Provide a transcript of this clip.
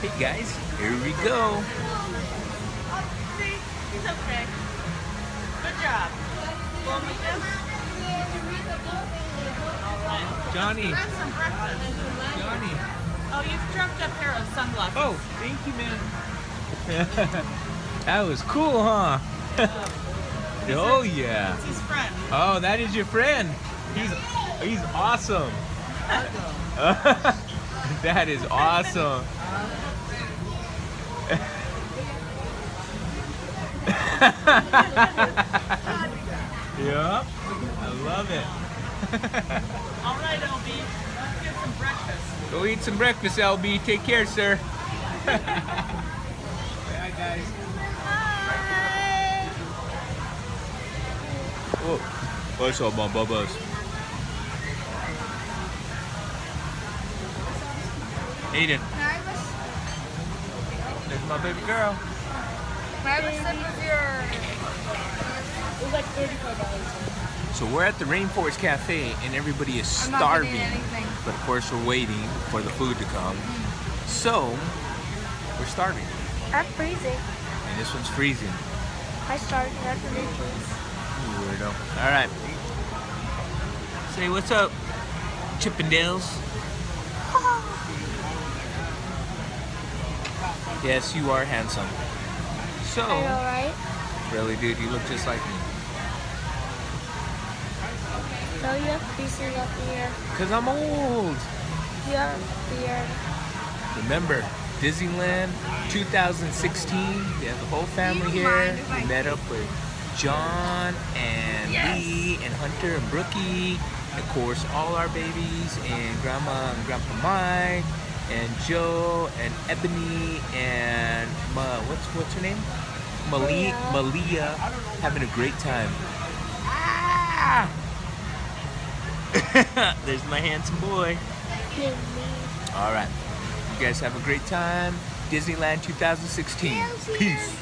Hey guys, here we go. He's okay. Good job. Want me this? Alright. Johnny. Grab some breakfast. Johnny. Oh, you've dropped a pair of sunglasses. Oh, thank you, man. That was cool, huh? Oh yeah. It's his friend. Oh, that is your friend. He's awesome. That is awesome. Yep, I love it. All right, LB. Let's get some breakfast. Go eat some breakfast, LB. Take care, sir. Bye, guys. Oh, what's up, my bubbas? Aiden. There's my baby girl. It was like $35. So we're at the Rainforest Cafe and everybody is I'm not starving. getting anything. But of course we're waiting for the food to come. So we're starving. I'm freezing. And this one's freezing. I started after Rachel's. You weirdo. Alright. Say what's up, Chippendales. Yes, you are handsome. So, I know, right? really dude, you look just like me. No, you have creases up here. Cause I'm old. You have a beard. Remember, Disneyland 2016. We have the whole family Do you here. mind if I We met up with John and Lee and Hunter and Brookie. Of course, all our babies and Grandma and Grandpa Mike and Joe and Ebony and what's her name? Malia. Having a great time. Ah! There's my handsome boy. All right. You guys have a great time. Disneyland 2016. Peace.